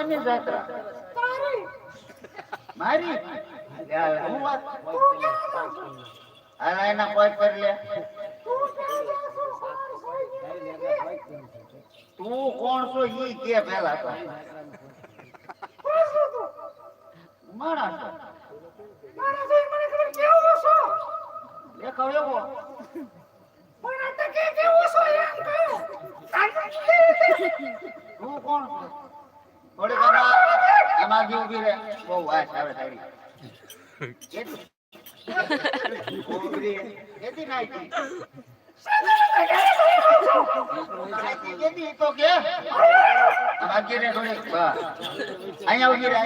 કોની જાત્રા? તારી. મારી? હું વાત આ એના કોઈ કરી લે. તું કોણ છો ઈ કે પેલા તો માણસ દેખાવ એવો તું કોણ છો? થોડીક આમાં જે ઉભી રહે બહુ વાત આવે તારી કેતી નાઈ કેતી તો કે આગે રે થોડીક અહીંયા ઉભી રહે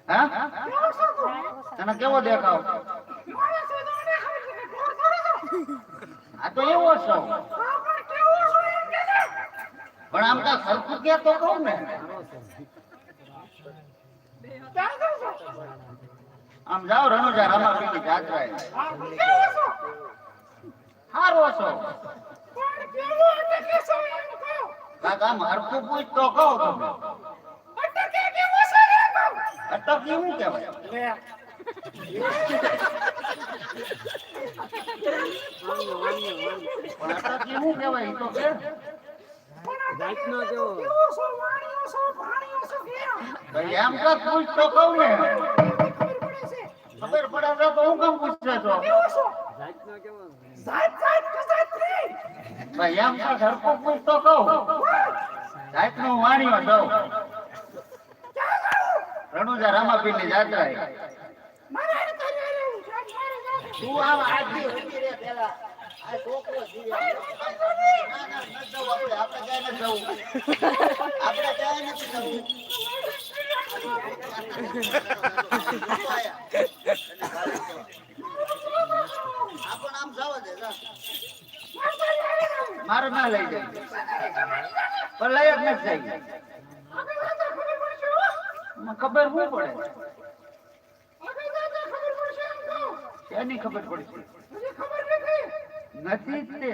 હા તને કેવો દેખાવ? આ તો એવો છો પણ આમ તો સરખું કે તો કહું ને આમ જાઓ રણુજા રામાપીરની જાત્રાએ હારો છો કાકા આમ હરખું પૂછ તો કહો તમે અટકી શું કહેવાય? અટકી શું કહેવાય ઈ તો કે એમ તો પૂછ તો કહું ને ખબર પડે તો હું કેમ પૂછે છો ભાઈ? એમ તો સરખું પૂછ તો કહું જાત નું વાણિયો દઉં રણુજા રામાપીરની જાત્રાએ તું આમ આજી ઉભી રે પેલા આ છોકરો જીવે આપણે ક્યાંય નથી જવું આપણે ક્યાંય નથી જવું આપણ આમ જવા દે મારે ના લઈ જાય પણ લઈ જ નથી જાય ખબર શું પડે? એની ખબર પડે નથી જ તે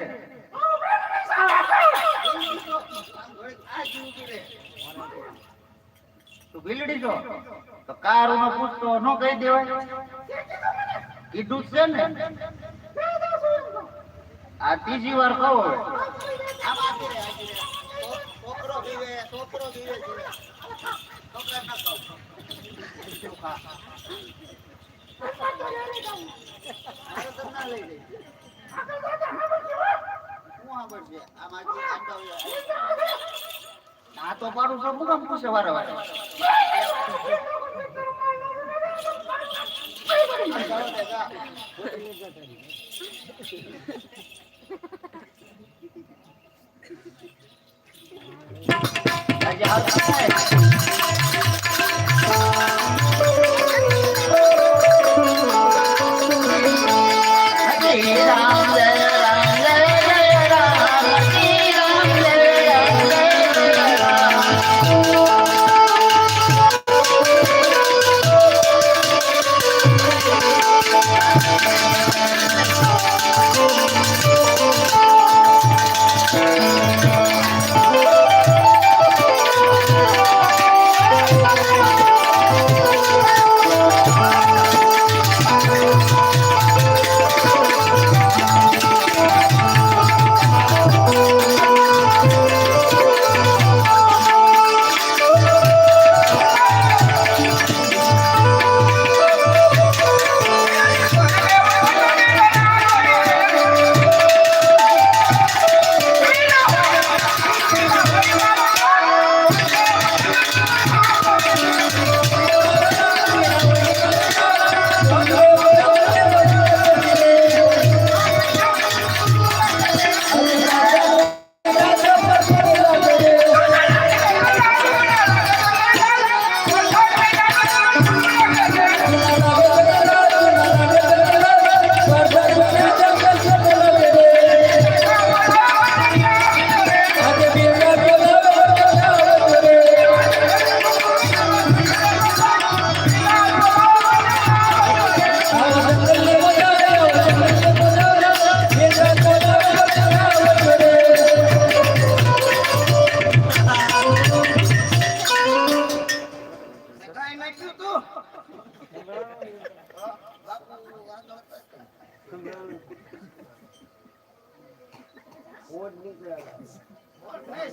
તું બિલડી છો તો કાર નો પૂછતો નો કહી દેવાય? કીધું છે ને આ ત્રીજી વાર કહો છોકરો જીવે છોકરો જીવે છોકરા ના કહો આ તો પાડું તો મુકામ પૂછે વારે વારે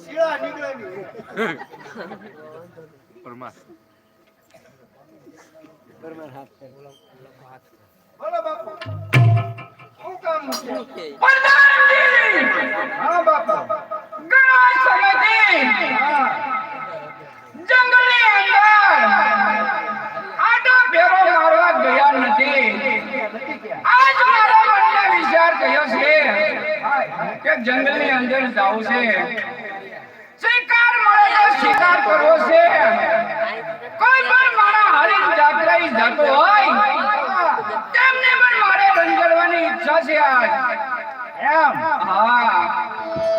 શીળા નીકળેલી પરમાર બોલો બાપુ શું કામ છે? હા બાપા ઘણા સમયથી જંગલની અંદર આટો ફેરો મારવા ગયા નથી. આજ મારા મનને વિચાર થયો છે કે જંગલની અંદર જાવું છે, શિકાર મળે તો શિકાર કરવો છે. કોઈ પણ મારા હરીફ જાત્રાએ જતો હોય તેમને પણ મારે રંજડવાની ઈચ્છા છે આજ. એમ હા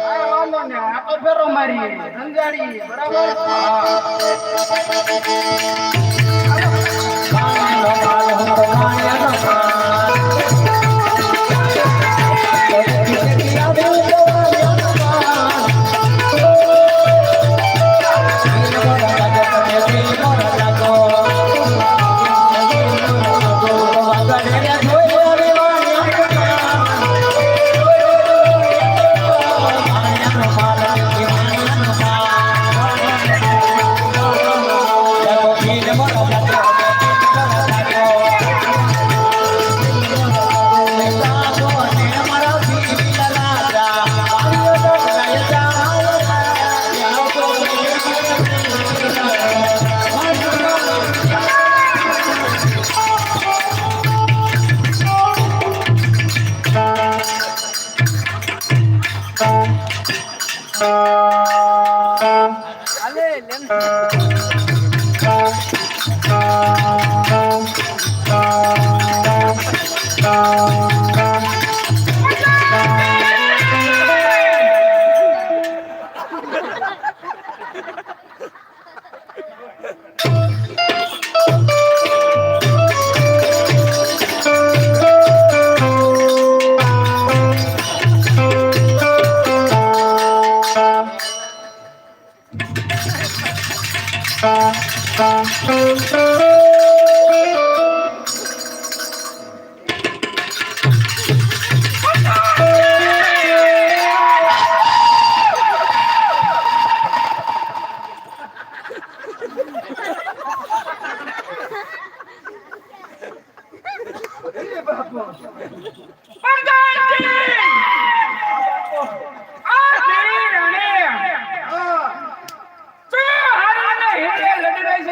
કાંઈ વાંધો નહીં આટો ફેરો મારી રંજાડી બરાબર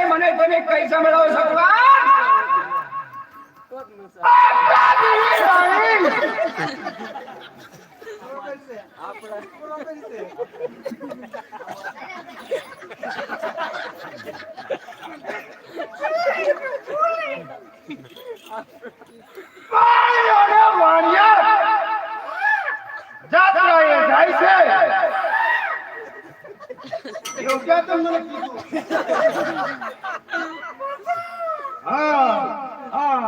મને તમે કઈ સંભળાવો છો? જાત્રાએ જાય છે યોગ્ય તો મને કીધું હા હા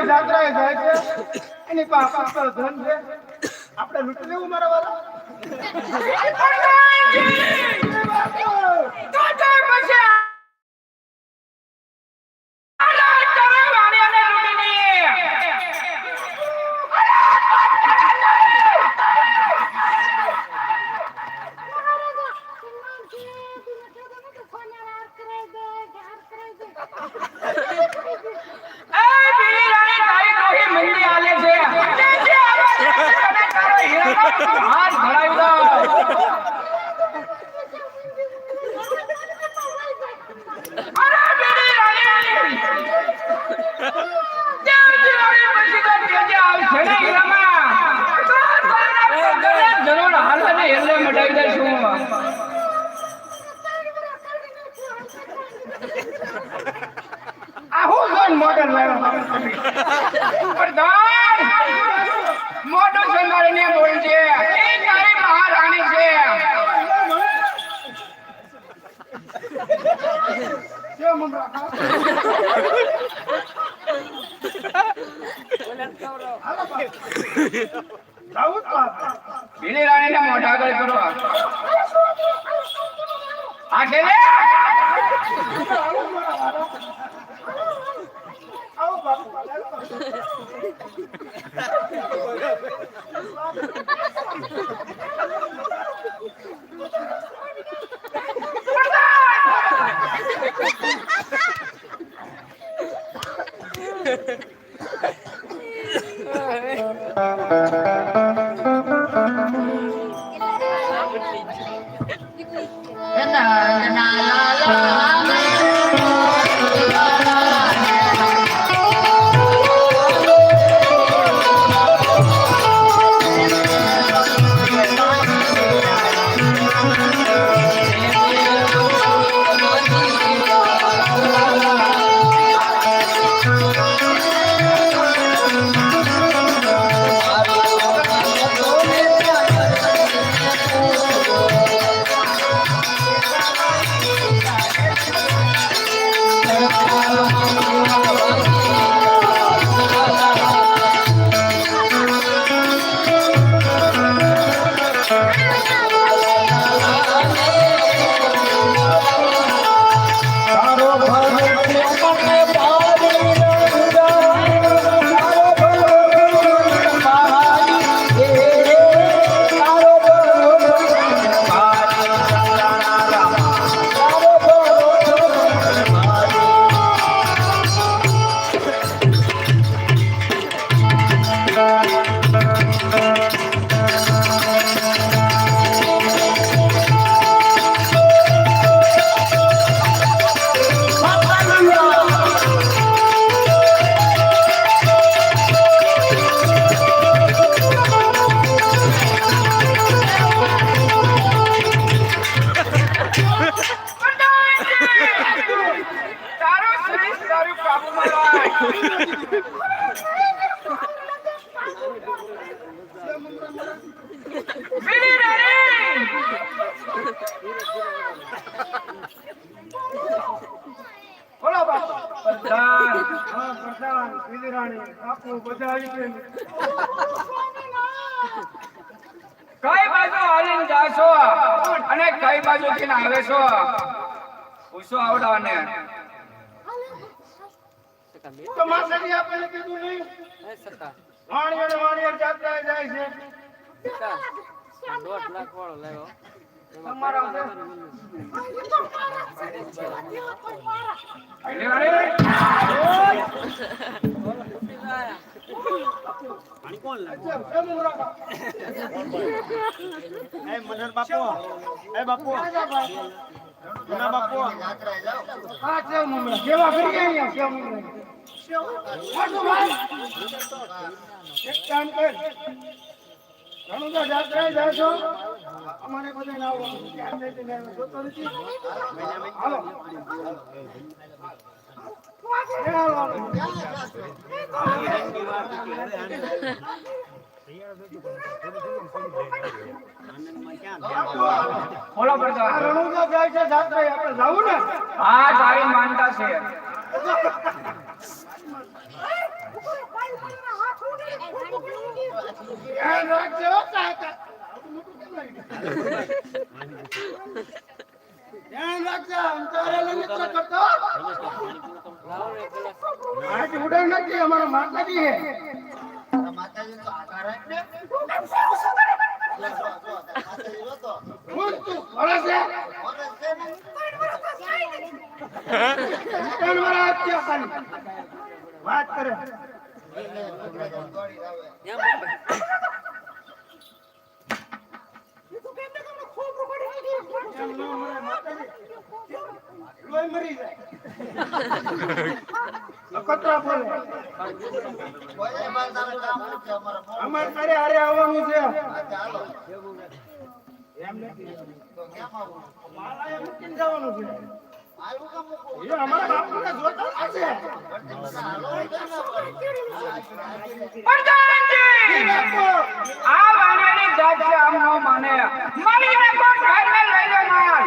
જાત્રાએ જાય છે એની પાસે ધન છે આપણે લૂંટી લેવું મારા વાળા અરે મોડલ લાવ્યો પ્રધાન મોટો સંભાળીને બોલજે એ તારી મહારાણી છે જે મમરા બીલી રાણીને મોઢા આગળ કરો આ કે લે બોલો બાપા પ્રધાન બીલી રાણી બાપુ બધા આવી ગયા કઈ બાજુ હાલીને જાશો અને કઈ બાજુ થી આવે છો પૂછો આવડાને તો માસરી આપણે કીધું નહીં વાણિયા જાત્રા જાય છે 1.5 લાખ વાળો લાવ્યો તમારા મનર બાપુ એ બાપુ ના બાપુ યાત્રા જાઓ આ કેવ મમરા કેવા કરી ગયા કેવ મમરા એક કામ કર રણુજા જાત્રા જાય છો અમારે બધા ના આવવાનું ધ્યાન દે ને જોતો નથી હાલો બોલો પ્રધાન રણુજા જાય છે જાત્રા આપણે જાવું ને હા તારી માનતા છે ધ્યાન રાખજો કાકા ધ્યાન રાખજો અંતરે મિત્ર કરતો આજ ઉડે નથી અમારા માતાજી હે માતાજી તો આધાર રાખ ને માતાજી જોતો હું તું ઓલા છે ત્રણ વાર આત્યા ખાલી વાત કરે લોહી મરી જાય કતરા બોલે કોઈ બાર તારે કામ નથી અમારા અમાર તારે હારે આવવાનું છે ચાલો એમ નથી તો કેમ આવું માલા એ મૂકીને જવાનું છે આવું કામ મૂકો એ અમારા બાપુને જોતા હશે પ્રધાનજી આ વાણિયાની જાત છે આમ ન માને મારી એને કોઈ ઘરને લઈ લે માર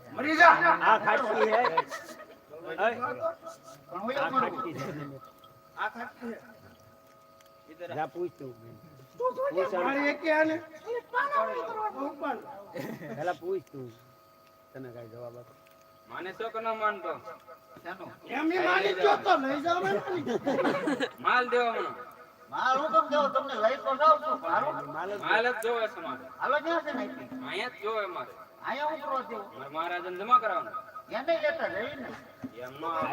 મરી જા આ ખાટકી હે જા પૂછ તું પેલા પૂછ તું તને કઈ જવાબ આપો માને તો કે ન માનતો માલ દેવા મને માલ હું કેમ દેવો તમને લઈ તો જાઉં છું મારું માલ જ જોવે છે મારે હાલો ક્યાં છે ને અહીંયા જ જોવે મારે અહીંયા ઉતરો દેવો મારે મહારાજને જમા કરાવવાનું એને લેતા જઈ ને એમાં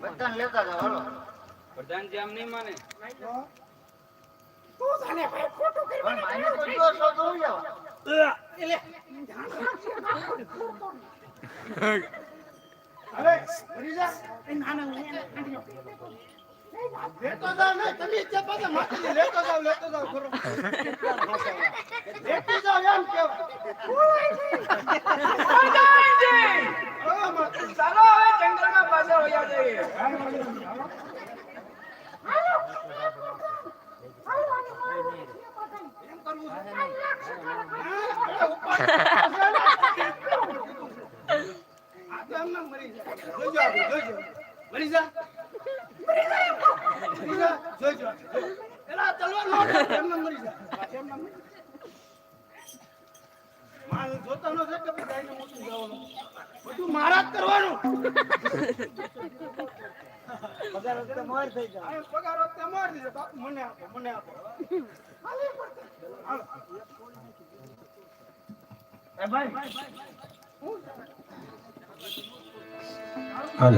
બધાને લેતા જાવ હાલો પ્રધાનજી આમ નહીં માને પણ માને તો જો છો તો હું જવા લેતો જાવ ને તમે જે પાસે માટી લેતો જાવ ખરો લેતો જાવ એમ પ્રધાનજી ચાલો હવે જંગલમાં પાછા વયા જઈએ મરી જા જોજો એલા તલવાર નો એમને મરી જા માલ જોતા નો છે કે બધાને મોટું જવાનું બધું મારા જ કરવાનું પગાર વખતે મોર થઈ જાય પગાર વખતે મોર થઈ જાય બાપુ મને આપો હાલો એ ભાઈ હાલ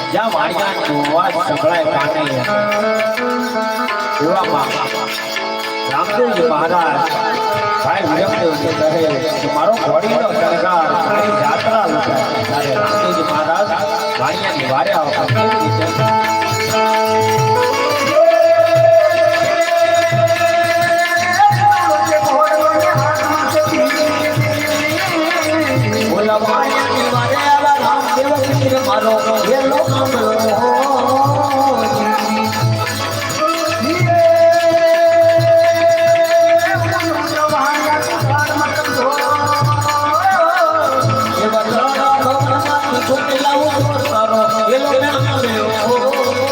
જ્યાં વાણિયાનો અવાજ સંભળાય કાને એવામાં રામદેવજી મહારાજ ભાઈ વિરમદેવજી કહે કે મારો ઘોડીનો સરકાર ઘણી જાત્રા લગાડે ત્યારે રામદેવજી મહારાજ વાણિયાની વારે આવતા કેવી રીતે બોલા વાણિયાની વારે આવા રામદેવજી મારો ઘેલો Hello,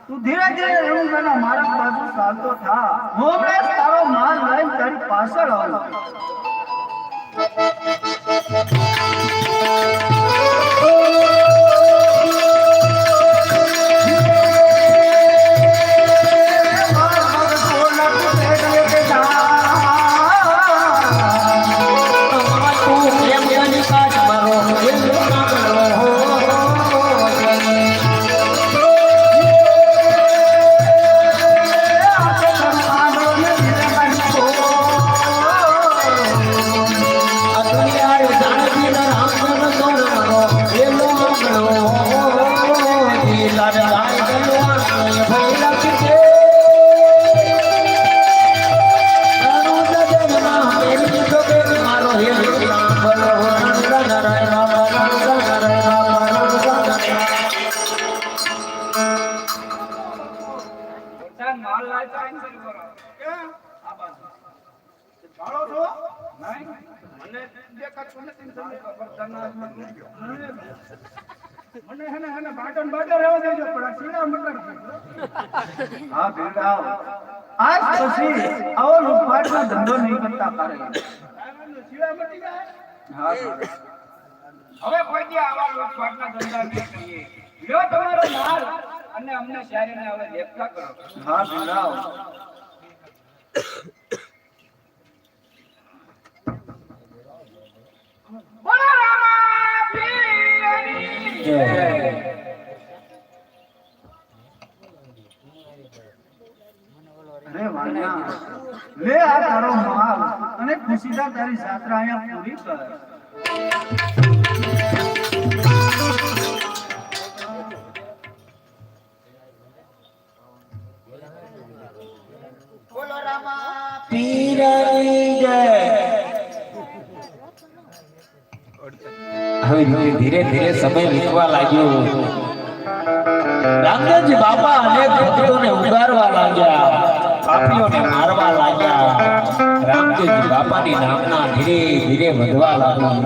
તું ધીરે ધીરે રણુજાના માર્ગ બાજુ ચાલતો થા. હું હમણાં જ તારો માલ લઈને તારી પાછળ આવું. માલ લાવતા કેન્સલ કરો. આ બાજુ ભાળો છો? નહીં મને દેખાતું નથી તમને ખબર તને મને હેને બાટન બાટન રહેવા દેજો પણ આ સીડા મટર હા ભીડા, આજ પછી આવો લૂંટફાટનો ધંધો નહીં કરતા કરે. સીડા મટી જાય. હા હવે કોઈ દી આવા લૂંટફાટના ધંધા નહીં કરીએ. લ્યો તમારો માલ અને અમને શહેરીને હવે લેપતા કરો. હા ભીડા, બોલો રામા પીરની જય. અરે વાણિયા, લે આ તારો માલ અને ખુશીદા તારી જાત્રા અહીંયા પૂરી કર. બોલો રામા પીરની જય. હવે ધીરે ધીરે સમય વીતવા લાગ્યો. રામદેવજી બાપા અનેક ભક્તોને ઉગારવા લાગ્યા, પાપીઓને મારવા લાગ્યા. રામદેવજી બાપાની નામના ધીરે ધીરે વધવા લાગી.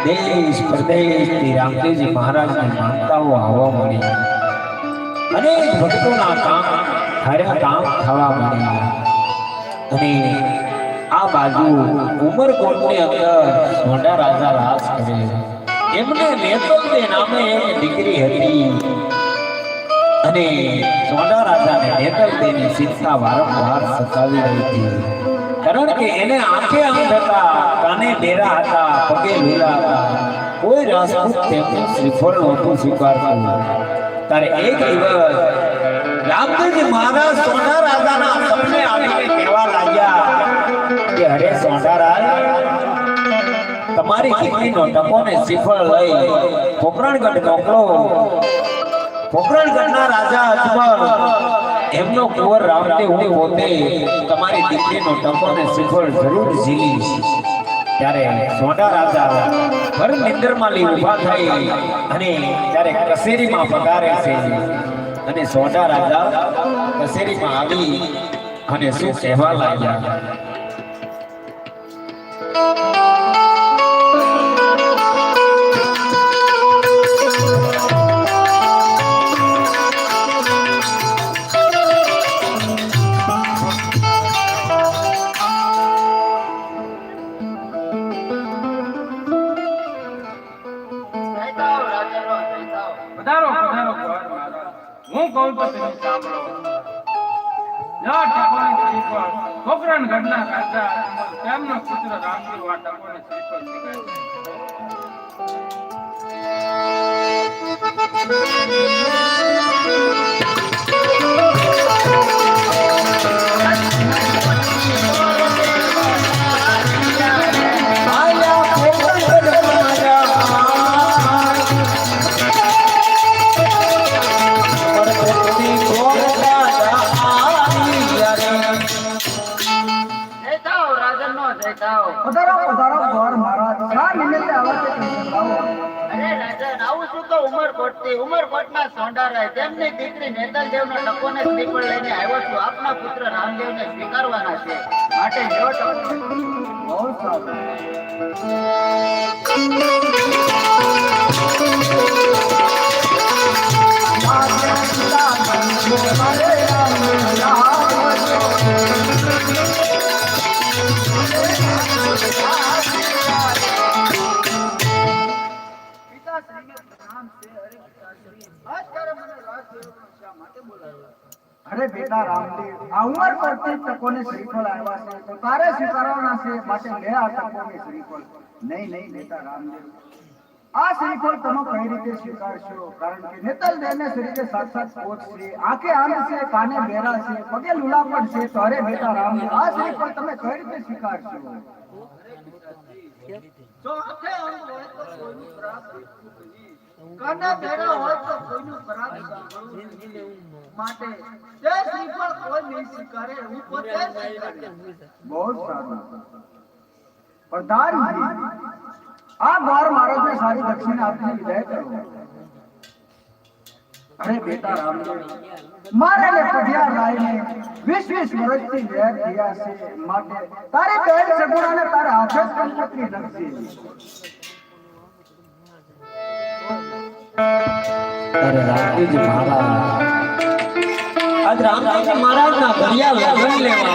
દેશ પ્રદેશથી રામદેવજી મહારાજની માનતાઓ આવવા મળી. અનેક ભક્તોના કામ ખરા કામ થવા મળ્યા. અને આ બાજુ ઉમરકોટની અંદર સોંડા રાજા રાજ કરે. એમને નેતલદે નામે એક દીકરી હતી અને સોંડા રાજાને નેતલદેની ચિંતા વારંવાર સતાવી રહી હતી. કારણ કે એને આંખે આંખ હતા, કાને ડેરા હતા, પગે લીલા હતા. કોઈ રાજપૂત તેમનું શ્રીફળ નહોતું સ્વીકારતું. ત્યારે એક દિવસ રામદેવજી મહારાજ સોંડા રાજાના સપને આવીને કહેવા લાગ્યા કે અરે સોંડા રાજ, તમારી દીકરીનો ટકોને શ્રીફળ લઈ પોકરણગઢ મોકલો. પોકરણગઢના રાજા અજમલ એમનો કુંવર રામદેવ હું પોતે તમારી દીકરીનો ટકોને શ્રીફળ જરૂર ઝીલીશ. ત્યારે સોંડા રાજા ભર નિંદરમાં ઊભા થઈ અને ત્યારે કસેરીમાં પધારે છે. અને સોંડા રાજા કસેરીમાં આવી અને શું કહેવા લાગ્યા. પધારો પધારો કુંવર મહારાજ. હું કહું તો તમે સાંભળો. જા ટકોને શ્રીફળ પોકરણગઢના રાજા અજમલ તેમનો પુત્ર રામદેવ આ ટકોને શ્રીફળ પધારો પધારો કુંવર મહારાજ, શા નિમિત્તે આવો છો તમે જણાવો. અરે રાજન, આવું છું તો ઉમરકોટના સોંડારાય તેમની દીકરી નેતલદેવનો ટકોને શ્રીફળ લઈને આવ્યો છું. આપના પુત્ર રામદેવને સ્વીકારવાના છે, માટે લ્યો ટકો. બહુ સારું. આ પિતાશ્રીને પ્રણામ છે. અરે પિતાશ્રી, આજ તારે મને રાજસેવકનો શા માટે બોલાવ્યો? અરે બેટા રામદેવ, આ ઉંમર પરથી તકોને શ્રીફળ આવ્યા છે તો તારે સ્વીકારવાના છે, માટે લે આ તકોને શ્રીફળ. નહીં બેટા રામદેવ, આ શ્રીફળ તમે કઈ રીતે સ્વીકારશો? કારણ કે નેતલ દેહને શરીરે સાક્ષાત પોત છે, આંખે આંખ છે, કાને બેરા છે, પગે લુલાપણ છે. તો અરે બેટા રામદેવ, આ શ્રીફળ તમે કઈ રીતે સ્વીકારશો? જો આંખે આંખ હોય તો કોઈનું પરાગ દેખવું નહીં, કાને બેરા હોય તો કોઈનું પરાગ સાંભળવું નહીં. માટે જે શ્રીફળ કોઈ નહીં સ્વીકારે, હું પોતે સ્વીકારીશ. બહુ સારું. પ્રધાનજી, આ બાર મહારાજને સારી દક્ષિણા આપીને વિદાય કરો. અરે બેટા રામદેવ, મારે ને પઢિયા રાયને 20 વર્ષથી વેર થયા છે, માટે તારે બેન સગુણાને તારે હાથે જ કંકોત્રી લખશે. અરે રામદેવજી મહારાજ, આજ રામદેવજી મહારાજના ઘડિયા લગ્ન લેવા